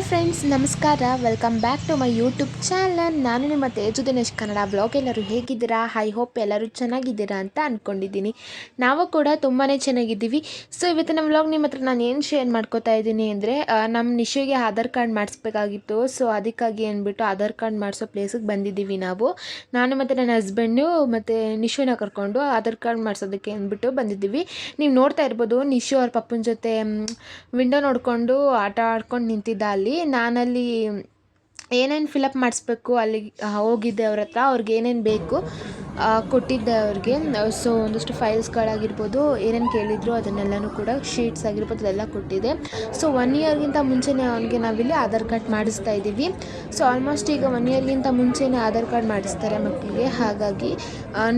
Friends, ನಮಸ್ಕಾರ. Welcome back to my YouTube channel. ನಾನು ನಿಮ್ಮ ತೇಜು ದಿನೇಶ್ ಕನ್ನಡ ಬ್ಲಾಗ್. ಎಲ್ಲರೂ ಹೇಗಿದ್ದೀರಾ? ಐ ಹೋಪ್ ಎಲ್ಲರೂ ಚೆನ್ನಾಗಿದ್ದೀರಾ ಅಂತ ಅಂದ್ಕೊಂಡಿದ್ದೀನಿ. ನಾವು ಕೂಡ ತುಂಬಾ ಚೆನ್ನಾಗಿದ್ದೀವಿ. ಸೊ ಇವತ್ತಿನ ವ್ಲಾಗ್ ನಿಮ್ಮ ಹತ್ರ ನಾನು ಏನು ಶೇರ್ ಮಾಡ್ಕೋತಾ ಇದ್ದೀನಿ ಅಂದರೆ, ನಮ್ಮ ನಿಶುಗೆ ಆಧಾರ್ ಕಾರ್ಡ್ ಮಾಡಿಸ್ಬೇಕಾಗಿತ್ತು. ಸೊ ಅದಕ್ಕಾಗಿ ಅಂದ್ಬಿಟ್ಟು ಆಧಾರ್ ಕಾರ್ಡ್ ಮಾಡಿಸೋ ಪ್ಲೇಸಿಗೆ ಬಂದಿದ್ದೀವಿ ನಾವು. ನಾನು ಮತ್ತು ನನ್ನ ಹಸ್ಬೆಂಡು ಮತ್ತು ನಿಶುನ ಕರ್ಕೊಂಡು ಆಧಾರ್ ಕಾರ್ಡ್ ಮಾಡಿಸೋದಕ್ಕೆ ಅಂದ್ಬಿಟ್ಟು ಬಂದಿದ್ದೀವಿ. ನೀವು ನೋಡ್ತಾ ಇರ್ಬೋದು, ನಿಶು ಅವ್ರ ಪಪ್ಪನ ಜೊತೆ ವಿಂಡೋ ನೋಡಿಕೊಂಡು ಆಟ ಆಡ್ಕೊಂಡು ನಿಂತಿದ್ದ. ಅಲ್ಲಿ ನಾನಲ್ಲಿ ಏನೇನು ಫಿಲಪ್ ಮಾಡಿಸ್ಬೇಕು ಅಲ್ಲಿಗೆ ಹೋಗಿದ್ದೆ ಅವ್ರ ಹತ್ರ. ಅವ್ರಿಗೆ ಏನೇನು ಬೇಕು ಕೊಟ್ಟಿದ್ದೆ ಅವ್ರಿಗೆ. ಸೊ ಒಂದಷ್ಟು ಫೈಲ್ಸ್ಗಳಾಗಿರ್ಬೋದು, ಏನೇನು ಕೇಳಿದ್ರು ಅದನ್ನೆಲ್ಲನೂ ಕೂಡ, ಶೀಟ್ಸ್ ಆಗಿರ್ಬೋದು ಅದೆಲ್ಲ ಕೊಟ್ಟಿದ್ದೆ. ಸೊ 1 ಇಯರ್ಗಿಂತ ಮುಂಚೆನೇ ಅವನಿಗೆ ನಾವಿಲ್ಲಿ ಆಧಾರ್ ಕಾರ್ಡ್ ಮಾಡಿಸ್ತಾ ಇದ್ದೀವಿ. ಸೊ ಆಲ್ಮೋಸ್ಟ್ ಈಗ 1 ಇಯರ್ಗಿಂತ ಮುಂಚೆನೇ ಆಧಾರ್ ಕಾರ್ಡ್ ಮಾಡಿಸ್ತಾರೆ ಮಕ್ಕಳಿಗೆ. ಹಾಗಾಗಿ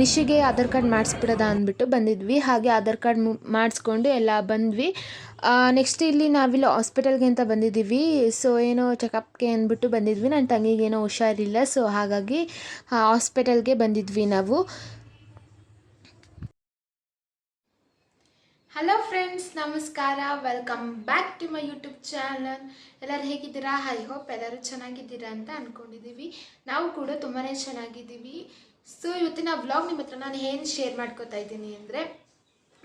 ನಿಶಿಗೆ ಆಧಾರ್ ಕಾರ್ಡ್ ಮಾಡಿಸ್ಬಿಡೋದ ಅಂದ್ಬಿಟ್ಟು ಬಂದಿದ್ವಿ. ಹಾಗೆ ಆಧಾರ್ ಕಾರ್ಡ್ ಮಾಡಿಸ್ಕೊಂಡು ಎಲ್ಲ ಬಂದ್ವಿ. ನೆಕ್ಸ್ಟ್ ಇಲ್ಲಿ ನಾವಿಲ್ಲಿ ಹಾಸ್ಪಿಟಲ್ಗೆ ಅಂತ ಬಂದಿದ್ದೀವಿ. ಸೊ ಏನೋ ಚೆಕಪ್ಗೆ ಅಂದ್ಬಿಟ್ಟು ಬಂದಿದ್ವಿ. ನನ್ನ ತಂಗಿಗೇನೋ ಹುಷಾರಿಲ್ಲ, ಸೊ ಹಾಗಾಗಿ ಹಾಸ್ಪಿಟಲ್ಗೆ ಬಂದಿದ್ವಿ ನಾವು. ಹಲೋ ಫ್ರೆಂಡ್ಸ್, ನಮಸ್ಕಾರ. Welcome back to my YouTube channel. ಎಲ್ಲರೂ ಹೇಗಿದ್ದೀರಾ? ಐ ಹೋಪ್ ಎಲ್ಲರೂ ಚೆನ್ನಾಗಿದ್ದೀರಾ ಅಂತ ಅಂದ್ಕೊಂಡಿದ್ದೀವಿ. ನಾವು ಕೂಡ ತುಂಬಾ ಚೆನ್ನಾಗಿದ್ದೀವಿ. ಸೊ ಇವತ್ತಿನ ವ್ಲಾಗ್ ನಿಮ್ಮ ಹತ್ರ ನಾನು ಏನು ಶೇರ್ ಮಾಡ್ಕೋತಾ ಇದ್ದೀನಿ ಅಂದರೆ,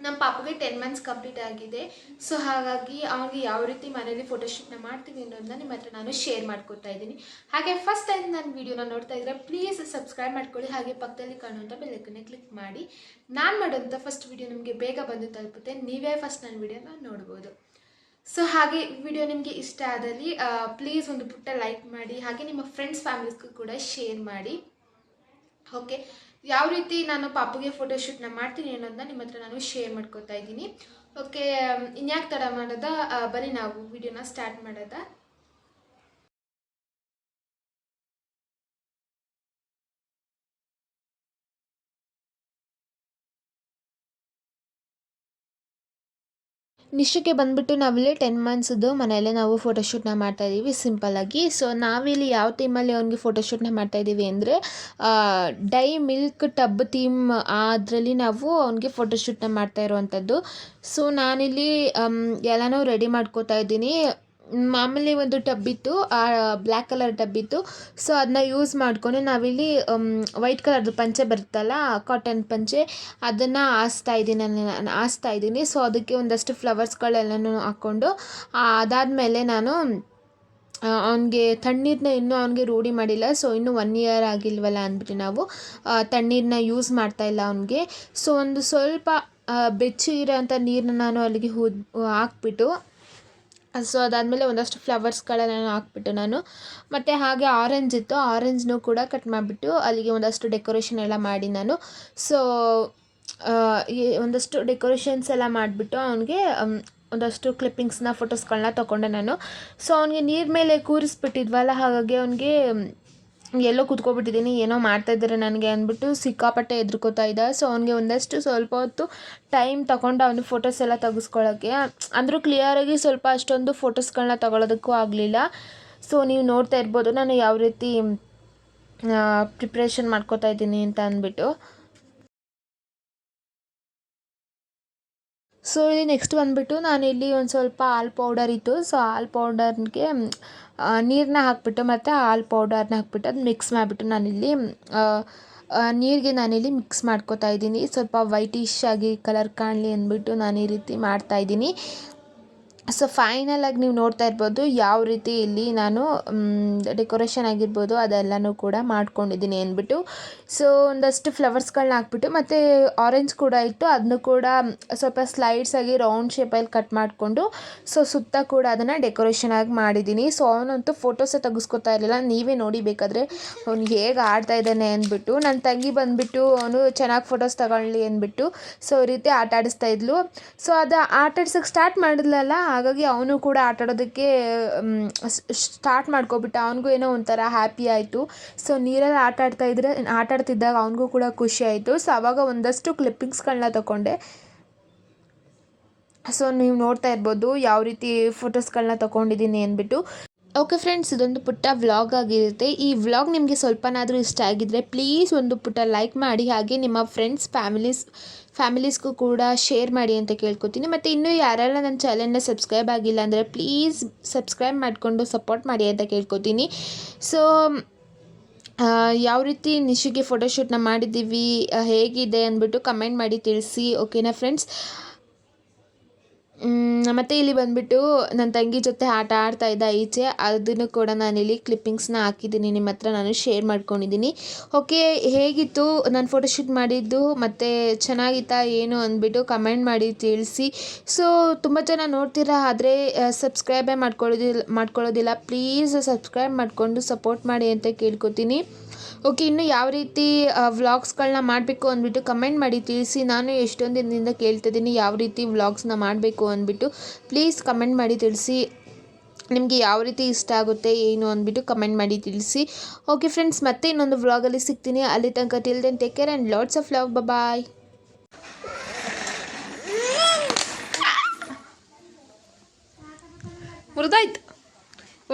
ನಮ್ಮ ಪಾಪಗೆ 10 ಮಂತ್ಸ್ ಕಂಪ್ಲೀಟ್ ಆಗಿದೆ. ಸೊ ಹಾಗಾಗಿ ಅವನಿಗೆ ಯಾವ ರೀತಿ ಮನೇಲಿ ಫೋಟೋಶೂಟ್ನ ಮಾಡ್ತೀವಿ ಅನ್ನೋದನ್ನ ನಿಮ್ಮ ಹತ್ರ ನಾನು ಶೇರ್ ಮಾಡ್ಕೊತಾ ಇದ್ದೀನಿ. ಹಾಗೆ ಫಸ್ಟ್ ಟೈಮ್ ನನ್ನ ವೀಡಿಯೋನ ನೋಡ್ತಾ ಇದ್ದರೆ ಪ್ಲೀಸ್ ಸಬ್ಸ್ಕ್ರೈಬ್ ಮಾಡ್ಕೊಳ್ಳಿ. ಹಾಗೆ ಪಕ್ಕದಲ್ಲಿ ಕಾಣುವಂಥ ಬೆಲ್ಲೈಕನ್ನೇ ಕ್ಲಿಕ್ ಮಾಡಿ. ನಾನು ಮಾಡೋಂಥ ಫಸ್ಟ್ ವೀಡಿಯೋ ನಿಮಗೆ ಬೇಗ ಬಂದು ತಲುಪುತ್ತೆ. ನೀವೇ ಫಸ್ಟ್ ನನ್ನ ವೀಡಿಯೋನ ನೋಡ್ಬೋದು. ಸೊ ಹಾಗೆ ವಿಡಿಯೋ ನಿಮಗೆ ಇಷ್ಟ ಆದಲ್ಲಿ ಪ್ಲೀಸ್ ಒಂದು ಪುಟ್ಟ ಲೈಕ್ ಮಾಡಿ. ಹಾಗೆ ನಿಮ್ಮ ಫ್ರೆಂಡ್ಸ್ ಫ್ಯಾಮಿಲೀಸ್ಗೂ ಕೂಡ ಶೇರ್ ಮಾಡಿ. ಓಕೆ, ಯಾವ ರೀತಿ ನಾನು ಪಾಪುಗೆ ಫೋಟೋಶೂಟ್ನ ಮಾಡ್ತೀನಿ ಅನ್ನೋದನ್ನ ನಿಮ್ಮ ಹತ್ರ ನಾನು ಶೇರ್ ಮಾಡ್ಕೋತಾ ಇದ್ದೀನಿ. ಓಕೆ, ಇನ್ಯಾಕೆ ತಡ ಮಾಡೋದ, ಬನ್ನಿ ನಾವು ವಿಡಿಯೋನ ಸ್ಟಾರ್ಟ್ ಮಾಡೋದ. ನಿಶಕ್ಕೆ ಬಂದುಬಿಟ್ಟು ನಾವಿಲ್ಲಿ 10 ಮಂತ್ಸ್ದು ಮನೆಯಲ್ಲೇ ನಾವು ಫೋಟೋಶೂಟ್ನ ಮಾಡ್ತಾಯಿದ್ದೀವಿ ಸಿಂಪಲ್ಲಾಗಿ. ಸೊ ನಾವಿಲ್ಲಿ ಯಾವ ಥೀಮಲ್ಲಿ ಅವ್ನಿಗೆ ಫೋಟೋಶೂಟ್ನ ಮಾಡ್ತಾಯಿದ್ದೀವಿ ಅಂದರೆ, ಡೈ ಮಿಲ್ಕ್ ಟಬ್ ಥೀಮ್, ಅದರಲ್ಲಿ ನಾವು ಅವ್ನಿಗೆ ಫೋಟೋಶೂಟ್ನ ಮಾಡ್ತಾ ಇರುವಂಥದ್ದು. ಸೊ ನಾನಿಲ್ಲಿ ಎಲ್ಲನೂ ರೆಡಿ ಮಾಡ್ಕೋತಾ ಇದ್ದೀನಿ. ಮಾಮೂಲಿ ಒಂದು ಟಬ್ಬಿತ್ತು, ಬ್ಲ್ಯಾಕ್ ಕಲರ್ ಟಬ್ಬಿತ್ತು. ಸೊ ಅದನ್ನ ಯೂಸ್ ಮಾಡಿಕೊಂಡು ನಾವಿಲ್ಲಿ ವೈಟ್ ಕಲರ್ದು ಪಂಚೆ ಬರುತ್ತಲ್ಲ, ಕಾಟನ್ ಪಂಚೆ, ಅದನ್ನು ಆಸ್ತಾ ಇದ್ದೀನಿ. ಸೊ ಅದಕ್ಕೆ ಒಂದಷ್ಟು ಫ್ಲವರ್ಸ್ಗಳೆಲ್ಲನೂ ಹಾಕ್ಕೊಂಡು, ಅದಾದಮೇಲೆ ನಾನು ಅವನಿಗೆ ತಣ್ಣೀರನ್ನ ಇನ್ನೂ ಅವನಿಗೆ ರೂಢಿ ಮಾಡಿಲ್ಲ. ಸೊ ಇನ್ನೂ 1 ಇಯರ್ ಆಗಿಲ್ವಲ್ಲ ಅಂದ್ಬಿಟ್ಟು ನಾವು ತಣ್ಣೀರನ್ನ ಯೂಸ್ ಮಾಡ್ತಾಯಿಲ್ಲ ಅವನಿಗೆ. ಸೊ ಒಂದು ಸ್ವಲ್ಪ ಬೆಚ್ಚಗಿರೋಂಥ ನೀರನ್ನ ನಾನು ಅಲ್ಲಿಗೆ ಹಾಕ್ಬಿಟ್ಟು, ಸೊ ಅದಾದಮೇಲೆ ಒಂದಷ್ಟು ಫ್ಲವರ್ಸ್ಗಳೆಲ್ಲ ಹಾಕ್ಬಿಟ್ಟು ನಾನು, ಮತ್ತು ಹಾಗೆ ಆರೆಂಜ್ ಇತ್ತು, ಆರೆಂಜ್ನೂ ಕೂಡ ಕಟ್ ಮಾಡಿಬಿಟ್ಟು ಅಲ್ಲಿಗೆ ಒಂದಷ್ಟು ಡೆಕೋರೇಷನ್ ಎಲ್ಲ ಮಾಡಿ ನಾನು. ಸೊ ಒಂದಷ್ಟು ಡೆಕೋರೇಷನ್ಸ್ ಎಲ್ಲ ಮಾಡಿಬಿಟ್ಟು ಅವನಿಗೆ ಒಂದಷ್ಟು ಕ್ಲಿಪ್ಪಿಂಗ್ಸ್ನ, ಫೋಟೋಸ್ಗಳನ್ನ ತೊಗೊಂಡೆ ನಾನು. ಸೊ ಅವನಿಗೆ ನೀರು ಮೇಲೆ ಕೂರಿಸ್ಬಿಟ್ಟಿದ್ವಲ್ಲ, ಹಾಗಾಗಿ ಅವನಿಗೆ ಎಲ್ಲೋ ಕೂತ್ಕೊಬಿಟ್ಟಿದ್ದೀನಿ, ಏನೋ ಮಾಡ್ತಾಯಿದ್ದಾರೆ ನನಗೆ ಅಂದ್ಬಿಟ್ಟು ಸಿಕ್ಕಾಪಟ್ಟೆ ಹೆದ್ರುಕೋತಾ ಇದ್ದ. ಸೊ ಅವನಿಗೆ ಒಂದಷ್ಟು ಸ್ವಲ್ಪ ಹೊತ್ತು ಟೈಮ್ ತಗೊಂಡು ಅವನು ಫೋಟೋಸ್ ಎಲ್ಲ ತೆಗೆಸ್ಕೊಳ್ಳೋಕ್ಕೆ, ಅಂದರೂ ಕ್ಲಿಯರಾಗಿ ಸ್ವಲ್ಪ ಅಷ್ಟೊಂದು ಫೋಟೋಸ್ಗಳನ್ನ ತಗೊಳ್ಳೋದಕ್ಕೂ ಆಗಲಿಲ್ಲ. ಸೊ ನೀವು ನೋಡ್ತಾ ಇರ್ಬೋದು ನಾನು ಯಾವ ರೀತಿ ಪ್ರಿಪ್ರೇಷನ್ ಮಾಡ್ಕೋತಾ ಇದ್ದೀನಿ ಅಂತ ಅಂದ್ಬಿಟ್ಟು. ಸೊ ಇಲ್ಲಿ ನೆಕ್ಸ್ಟ್ ಬಂದುಬಿಟ್ಟು ನಾನಿಲ್ಲಿ ಒಂದು ಸ್ವಲ್ಪ ಹಾಲು ಪೌಡರ್ ಇತ್ತು. ಸೊ ಹಾಲು ಪೌಡರ್ಗೆ ನೀರನ್ನ ಹಾಕ್ಬಿಟ್ಟು ಮತ್ತು ಹಾಲು ಪೌಡರ್ನ ಹಾಕ್ಬಿಟ್ಟು ಅದು ಮಿಕ್ಸ್ ಮಾಡಿಬಿಟ್ಟು ನಾನಿಲ್ಲಿ ನೀರಿಗೆ ನಾನಿಲ್ಲಿ ಮಿಕ್ಸ್ ಮಾಡ್ಕೋತಾ ಇದ್ದೀನಿ. ಸ್ವಲ್ಪ ವೈಟಿಶ್ ಆಗಿ ಕಲರ್ ಕಾಣಲಿ ಅಂದ್ಬಿಟ್ಟು ನಾನು ಈ ರೀತಿ ಮಾಡ್ತಾಯಿದ್ದೀನಿ. ಸೊ ಫೈನಲಾಗಿ ನೀವು ನೋಡ್ತಾ ಇರ್ಬೋದು ಯಾವ ರೀತಿ ಇಲ್ಲಿ ನಾನು ಡೆಕೋರೇಷನ್ ಆಗಿರ್ಬೋದು ಅದೆಲ್ಲನೂ ಕೂಡ ಮಾಡ್ಕೊಂಡಿದ್ದೀನಿ ಅಂದ್ಬಿಟ್ಟು. ಸೊ ಒಂದಷ್ಟು ಫ್ಲವರ್ಸ್ಗಳನ್ನ ಹಾಕ್ಬಿಟ್ಟು, ಮತ್ತು ಆರೆಂಜ್ ಕೂಡ ಇತ್ತು, ಅದನ್ನು ಕೂಡ ಸ್ವಲ್ಪ ಸ್ಲೈಡ್ಸ್ ಆಗಿ ರೌಂಡ್ ಶೇಪಲ್ಲಿ ಕಟ್ ಮಾಡಿಕೊಂಡು, ಸೊ ಸುತ್ತ ಕೂಡ ಅದನ್ನು ಡೆಕೋರೇಷನ್ ಆಗಿ ಮಾಡಿದ್ದೀನಿ. ಸೊ ಅವನಂತೂ ಫೋಟೋಸೇ ತೆಗೆಸ್ಕೊತಾ ಇರಲಿಲ್ಲ. ನೀವೇ ನೋಡಿ ಬೇಕಾದರೆ ಅವ್ನು ಹೇಗೆ ಆಡ್ತಾ ಇದ್ದಾನೆ ಅಂದ್ಬಿಟ್ಟು. ನನ್ನ ತಂಗಿ ಬಂದುಬಿಟ್ಟು ಅವನು ಚೆನ್ನಾಗಿ ಫೋಟೋಸ್ ತಗೊಳ್ಳಿ ಅಂದ್ಬಿಟ್ಟು ಸೊ ಈ ರೀತಿ ಆಟ ಆಡಿಸ್ತಾ ಇದ್ಲು. ಸೊ ಅದು ಆಟ ಆಡ್ಸೋಕ್ಕೆ ಸ್ಟಾರ್ಟ್ ಮಾಡಿದ್ಲಲ್ಲ, ಹಾಗಾಗಿ ಅವನು ಕೂಡ ಆಟ ಆಡೋದಕ್ಕೆ ಸ್ಟಾರ್ಟ್ ಮಾಡ್ಕೊಬಿಟ್ಟ. ಅವನಿಗೂ ಏನೋ ಒಂಥರ ಹ್ಯಾಪಿ ಆಯಿತು. ಸೊ ನೀರಲ್ಲಿ ಆಟ ಆಡ್ತಿದ್ದಾಗ ಅವನಿಗೂ ಕೂಡ ಖುಷಿ ಆಯಿತು. ಸೊ ಆವಾಗ ಒಂದಷ್ಟು ಕ್ಲಿಪ್ಪಿಂಗ್ಸ್ಗಳನ್ನ ತಗೊಂಡೆ. ಸೊ ನೀವು ನೋಡ್ತಾ ಇರ್ಬೋದು ಯಾವ ರೀತಿ ಫೋಟೋಸ್ಗಳನ್ನ ತೊಗೊಂಡಿದ್ದೀನಿ ಅಂದ್ಬಿಟ್ಟು. ಓಕೆ ಫ್ರೆಂಡ್ಸ್, ಇದೊಂದು ಪುಟ್ಟ ವ್ಲಾಗ್ ಆಗಿರುತ್ತೆ. ಈ ವ್ಲಾಗ್ ನಿಮಗೆ ಸ್ವಲ್ಪನಾದರೂ ಇಷ್ಟ ಆಗಿದ್ದರೆ ಪ್ಲೀಸ್ ಒಂದು ಪುಟ್ಟ ಲೈಕ್ ಮಾಡಿ. ಹಾಗೆ ನಿಮ್ಮ ಫ್ರೆಂಡ್ಸ್ ಫ್ಯಾಮಿಲೀಸ್ಗೂ ಕೂಡ ಶೇರ್ ಮಾಡಿ ಅಂತ ಕೇಳ್ಕೊತೀನಿ. ಮತ್ತು ಇನ್ನೂ ಯಾರೆಲ್ಲ ನನ್ನ ಚಾನಲ್ನ ಸಬ್ಸ್ಕ್ರೈಬ್ ಆಗಿಲ್ಲ ಅಂದರೆ ಪ್ಲೀಸ್ ಸಬ್ಸ್ಕ್ರೈಬ್ ಮಾಡಿಕೊಂಡು ಸಪೋರ್ಟ್ ಮಾಡಿ ಅಂತ ಕೇಳ್ಕೊತೀನಿ. ಸೊ ಯಾವ ರೀತಿ ನಿಶಿಗೆ ಫೋಟೋಶೂಟ್ನ ಮಾಡಿದ್ದೀವಿ, ಹೇಗಿದೆ ಅಂದ್ಬಿಟ್ಟು ಕಮೆಂಟ್ ಮಾಡಿ ತಿಳಿಸಿ, ಓಕೆನಾ ಫ್ರೆಂಡ್ಸ್. ಮತ್ತು ಇಲ್ಲಿ ಬಂದುಬಿಟ್ಟು ನನ್ನ ತಂಗಿ ಜೊತೆ ಆಟ ಆಡ್ತಾ ಇದ್ದ ಈಚೆ, ಅದನ್ನು ಕೂಡ ನಾನಿಲ್ಲಿ ಕ್ಲಿಪ್ಪಿಂಗ್ಸ್ನ ಹಾಕಿದ್ದೀನಿ, ನಿಮ್ಮ ಹತ್ರ ನಾನು ಶೇರ್ ಮಾಡ್ಕೊಂಡಿದ್ದೀನಿ. ಓಕೆ, ಹೇಗಿತ್ತು ನಾನು ಫೋಟೋಶೂಟ್ ಮಾಡಿದ್ದು ಮತ್ತು ಚೆನ್ನಾಗಿತ್ತಾ ಏನು ಅಂದ್ಬಿಟ್ಟು ಕಮೆಂಟ್ ಮಾಡಿ ತಿಳಿಸಿ. ಸೊ ತುಂಬ ಜನ ನೋಡ್ತೀರಾ, ಆದರೆ ಸಬ್ಸ್ಕ್ರೈಬೇ ಮಾಡ್ಕೊಳ್ಳೋದಿಲ್ಲ. ಪ್ಲೀಸ್ ಸಬ್ಸ್ಕ್ರೈಬ್ ಮಾಡಿಕೊಂಡು ಸಪೋರ್ಟ್ ಮಾಡಿ ಅಂತ ಕೇಳ್ಕೊತೀನಿ. ಓಕೆ, ಇನ್ನು ಯಾವ ರೀತಿ ವ್ಲಾಗ್ಸ್ಗಳನ್ನ ಮಾಡಬೇಕು ಅಂದ್ಬಿಟ್ಟು ಕಮೆಂಟ್ ಮಾಡಿ ತಿಳಿಸಿ. ನಾನು ಎಷ್ಟೊಂದು ದಿನದಿಂದ ಕೇಳ್ತಿದ್ದೀನಿ ಯಾವ ರೀತಿ ವ್ಲಾಗ್ಸ್ನ ಮಾಡಬೇಕು ಅಂದ್ಬಿಟ್ಟು. ಪ್ಲೀಸ್ ಕಮೆಂಟ್ ಮಾಡಿ ತಿಳಿಸಿ, ನಿಮಗೆ ಯಾವ ರೀತಿ ಇಷ್ಟ ಆಗುತ್ತೆ ಏನು ಅಂದ್ಬಿಟ್ಟು ಕಮೆಂಟ್ ಮಾಡಿ ತಿಳಿಸಿ. ಓಕೆ ಫ್ರೆಂಡ್ಸ್, ಮತ್ತೆ ಇನ್ನೊಂದು ವ್ಲಾಗಲ್ಲಿ ಸಿಗ್ತೀನಿ. ಅಲ್ಲಿ ತನಕ till then take care and lots of love. Bye. ಮುರಿದಾಯ್ತು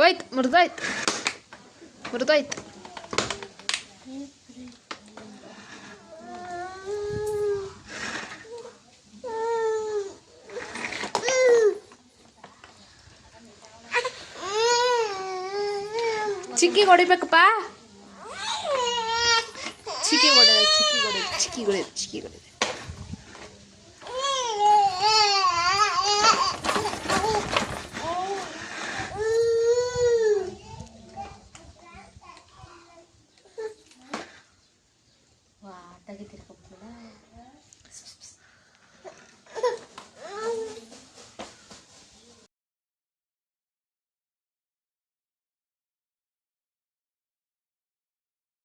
ಹೋಯ್ತು, ಮುರಿದಾಯ್ತು. ಚಿಕ್ಕಿ ಹೊಡಿಬೇಕಪ್ಪ, ಚಿಕ್ಕಿ ಹೊಡೆದ. ವಾ ತೆಗಿತೀರ